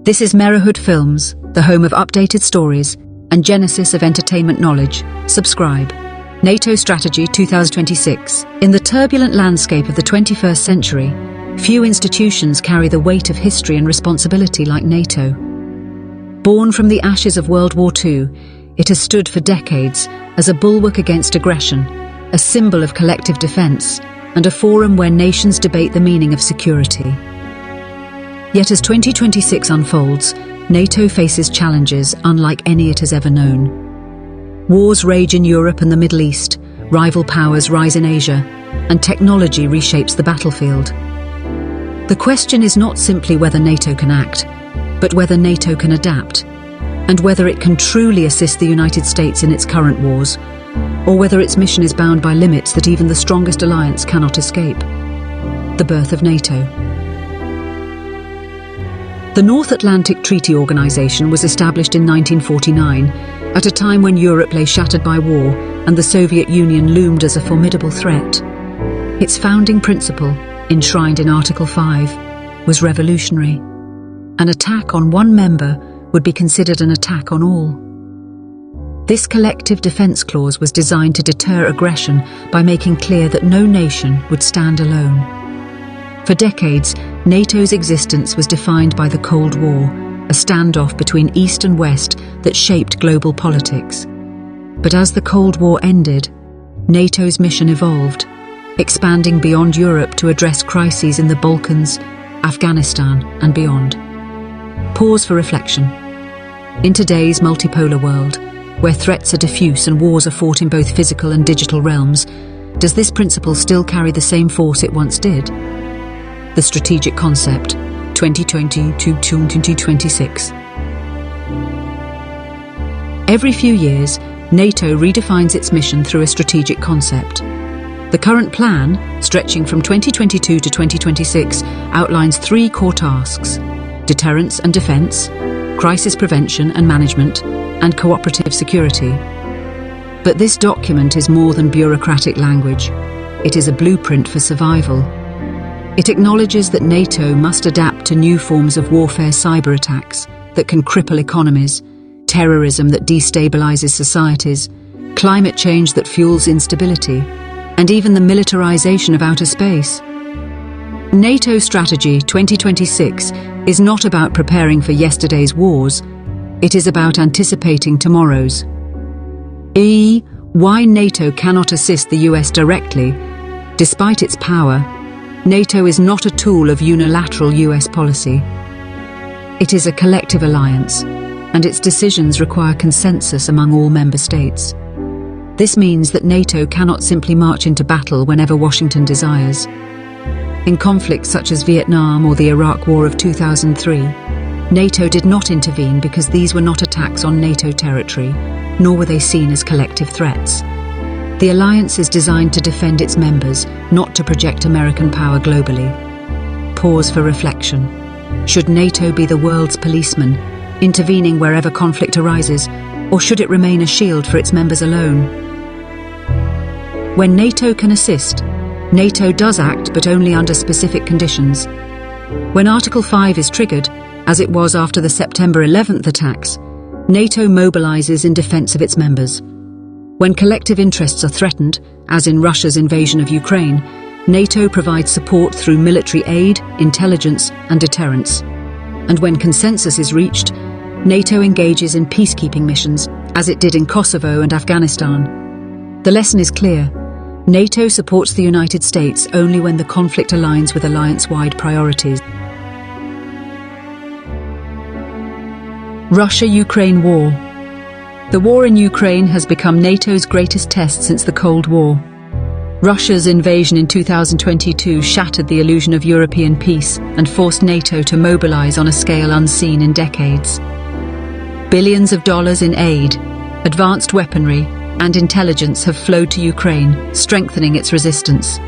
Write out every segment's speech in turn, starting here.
This is Merahud Films, the home of updated stories and genesis of entertainment knowledge. Subscribe. NATO Strategy 2026. In the turbulent landscape of the 21st century, few institutions carry the weight of history and responsibility like NATO. Born from the ashes of World War II, it has stood for decades as a bulwark against aggression, a symbol of collective defense, and a forum where nations debate the meaning of security. Yet as 2026 unfolds, NATO faces challenges unlike any it has ever known. Wars rage in Europe and the Middle East, rival powers rise in Asia, and technology reshapes the battlefield. The question is not simply whether NATO can act, but whether NATO can adapt, and whether it can truly assist the United States in its current wars, or whether its mission is bound by limits that even the strongest alliance cannot escape. The birth of NATO. The North Atlantic Treaty Organization was established in 1949, at a time when Europe lay shattered by war and the Soviet Union loomed as a formidable threat. Its founding principle, enshrined in Article 5, was revolutionary. An attack on one member would be considered an attack on all. This collective defense clause was designed to deter aggression by making clear that no nation would stand alone. For decades, NATO's existence was defined by the Cold War, a standoff between East and West that shaped global politics. But as the Cold War ended, NATO's mission evolved, expanding beyond Europe to address crises in the Balkans, Afghanistan, and beyond. Pause for reflection. In today's multipolar world, where threats are diffuse and wars are fought in both physical and digital realms, does this principle still carry the same force it once did? The Strategic Concept, 2020 to 2026. Every few years, NATO redefines its mission through a strategic concept. The current plan, stretching from 2022 to 2026, outlines three core tasks: deterrence and defense, crisis prevention and management, and cooperative security. But this document is more than bureaucratic language. It is a blueprint for survival. It acknowledges that NATO must adapt to new forms of warfare, cyber attacks that can cripple economies, terrorism that destabilizes societies, climate change that fuels instability, and even the militarization of outer space. NATO Strategy 2026 is not about preparing for yesterday's wars. It is about anticipating tomorrow's. Why NATO cannot assist the US directly. Despite its power, NATO is not a tool of unilateral US policy. It is a collective alliance, and its decisions require consensus among all member states. This means that NATO cannot simply march into battle whenever Washington desires. In conflicts such as Vietnam or the Iraq War of 2003, NATO did not intervene because these were not attacks on NATO territory, nor were they seen as collective threats. The alliance is designed to defend its members, not to project American power globally. Pause for reflection. Should NATO be the world's policeman, intervening wherever conflict arises, or should it remain a shield for its members alone? When NATO can assist, NATO does act, but only under specific conditions. When Article 5 is triggered, as it was after the September 11th attacks, NATO mobilizes in defense of its members. When collective interests are threatened, as in Russia's invasion of Ukraine, NATO provides support through military aid, intelligence, and deterrence. And when consensus is reached, NATO engages in peacekeeping missions, as it did in Kosovo and Afghanistan. The lesson is clear. NATO supports the United States only when the conflict aligns with alliance-wide priorities. Russia-Ukraine War. The war in Ukraine has become NATO's greatest test since the Cold War. Russia's invasion in 2022 shattered the illusion of European peace and forced NATO to mobilize on a scale unseen in decades. Billions of dollars in aid, advanced weaponry, and intelligence have flowed to Ukraine, strengthening its resistance.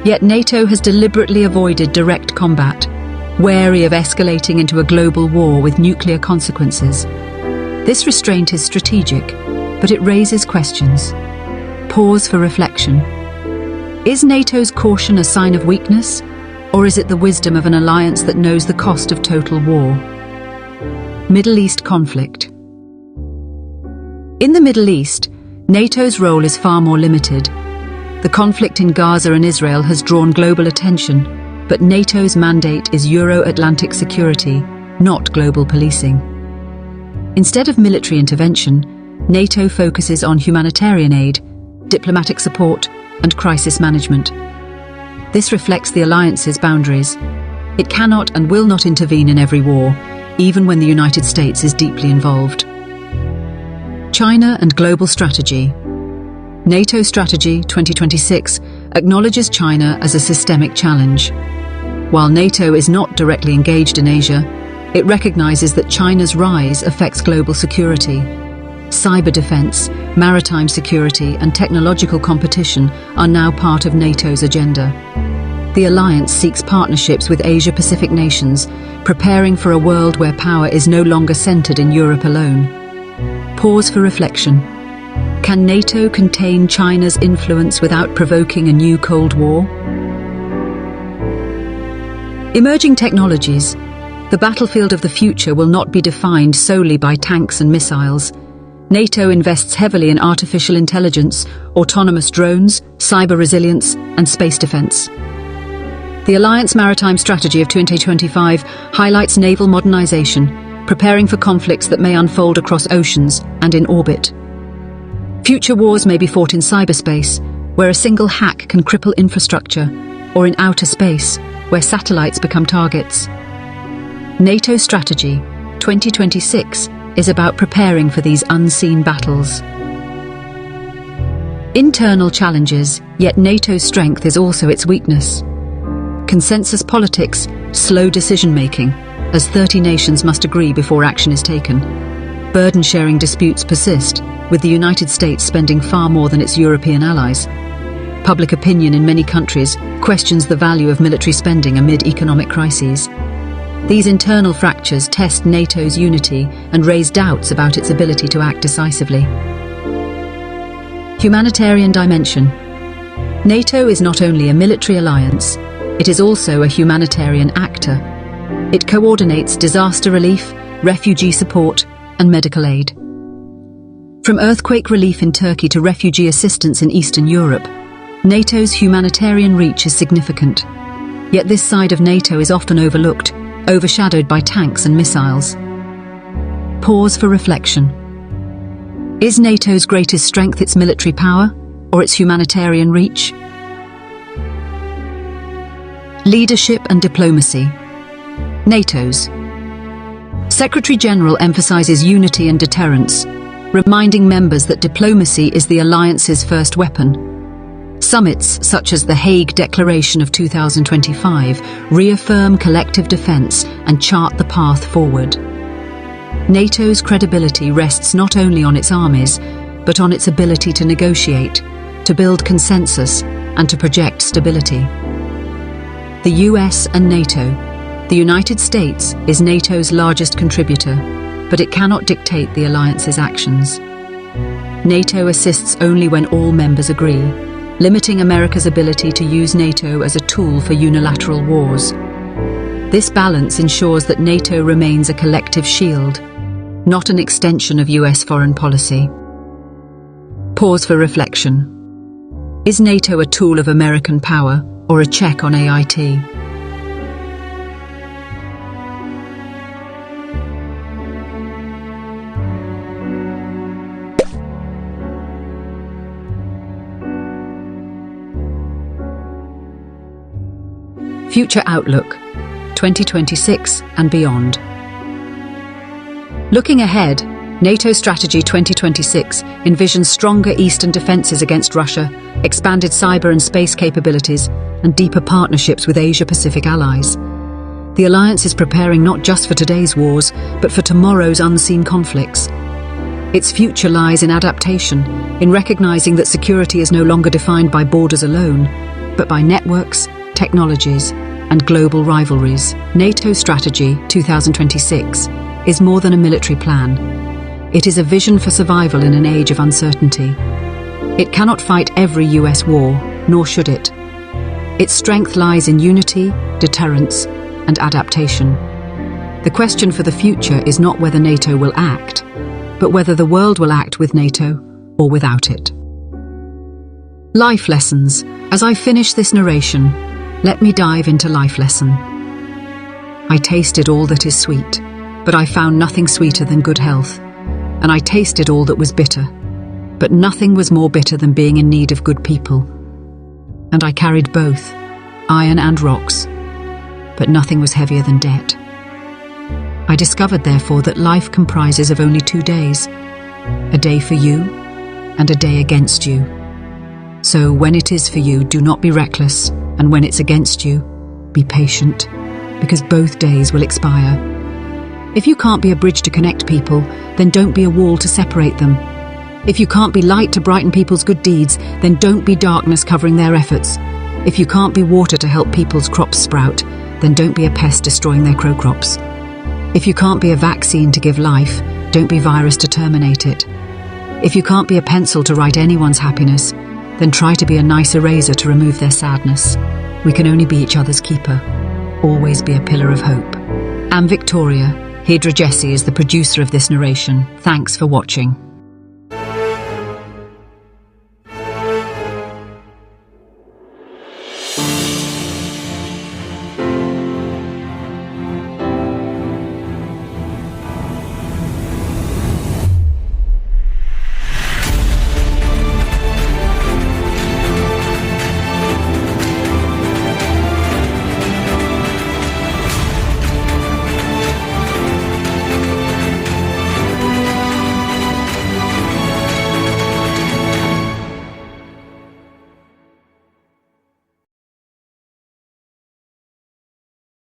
Yet NATO has deliberately avoided direct combat, wary of escalating into a global war with nuclear consequences. This restraint is strategic, but it raises questions. Pause for reflection. Is NATO's caution a sign of weakness, or is it the wisdom of an alliance that knows the cost of total war? Middle East conflict. In the Middle East, NATO's role is far more limited. The conflict in Gaza and Israel has drawn global attention, but NATO's mandate is Euro-Atlantic security, not global policing. Instead of military intervention, NATO focuses on humanitarian aid, diplomatic support, and crisis management. This reflects the alliance's boundaries. It cannot and will not intervene in every war, even when the United States is deeply involved. China and global strategy. NATO Strategy 2026 acknowledges China as a systemic challenge. While NATO is not directly engaged in Asia, it recognizes that China's rise affects global security. Cyber defense, maritime security, and technological competition are now part of NATO's agenda. The alliance seeks partnerships with Asia-Pacific nations, preparing for a world where power is no longer centered in Europe alone. Pause for reflection. Can NATO contain China's influence without provoking a new Cold War? Emerging technologies. The battlefield of the future will not be defined solely by tanks and missiles. NATO invests heavily in artificial intelligence, autonomous drones, cyber resilience, and space defense. The Alliance Maritime Strategy of 2025 highlights naval modernization, preparing for conflicts that may unfold across oceans and in orbit. Future wars may be fought in cyberspace, where a single hack can cripple infrastructure, or in outer space, where satellites become targets. NATO Strategy 2026 is about preparing for these unseen battles. Internal challenges, yet NATO's strength is also its weakness. Consensus politics, slow decision-making, as 30 nations must agree before action is taken. Burden-sharing disputes persist, with the United States spending far more than its European allies. Public opinion in many countries questions the value of military spending amid economic crises. These internal fractures test NATO's unity and raise doubts about its ability to act decisively. Humanitarian dimension. NATO is not only a military alliance, it is also a humanitarian actor. It coordinates disaster relief, refugee support, and medical aid. From earthquake relief in Turkey to refugee assistance in Eastern Europe, NATO's humanitarian reach is significant. Yet this side of NATO is often overlooked, overshadowed by tanks and missiles. Pause for reflection. Is NATO's greatest strength its military power, or its humanitarian reach? Leadership and diplomacy. NATO's Secretary-General emphasizes unity and deterrence, reminding members that diplomacy is the alliance's first weapon. Summits such as the Hague Declaration of 2025 reaffirm collective defense and chart the path forward. NATO's credibility rests not only on its armies, but on its ability to negotiate, to build consensus, and to project stability. The US and NATO. The United States is NATO's largest contributor, but it cannot dictate the alliance's actions. NATO assists only when all members agree, limiting America's ability to use NATO as a tool for unilateral wars. This balance ensures that NATO remains a collective shield, not an extension of US foreign policy. Pause for reflection. Is NATO a tool of American power or a check on AIT? Future Outlook 2026 and beyond. Looking ahead, NATO Strategy 2026 envisions stronger eastern defences against Russia, expanded cyber and space capabilities, and deeper partnerships with Asia-Pacific allies. The alliance is preparing not just for today's wars, but for tomorrow's unseen conflicts. Its future lies in adaptation, in recognizing that security is no longer defined by borders alone, but by networks, technologies, and global rivalries. NATO Strategy 2026 is more than a military plan. It is a vision for survival in an age of uncertainty. It cannot fight every US war, nor should it. Its strength lies in unity, deterrence, and adaptation. The question for the future is not whether NATO will act, but whether the world will act with NATO or without it. Life lessons. As I finish this narration, let me dive into life lesson. I tasted all that is sweet, but I found nothing sweeter than good health. And I tasted all that was bitter, but nothing was more bitter than being in need of good people. And I carried both, iron and rocks, but nothing was heavier than debt. I discovered, therefore, that life comprises of only 2 days, a day for you and a day against you. So when it is for you, do not be reckless, and when it's against you, be patient, because both days will expire. If you can't be a bridge to connect people, then don't be a wall to separate them. If you can't be light to brighten people's good deeds, then don't be darkness covering their efforts. If you can't be water to help people's crops sprout, then don't be a pest destroying their crow crops. If you can't be a vaccine to give life, don't be virus to terminate it. If you can't be a pencil to write anyone's happiness, then try to be a nice eraser to remove their sadness. We can only be each other's keeper. Always be a pillar of hope. I'm Victoria. Hydra Jessie is the producer of this narration. Thanks for watching.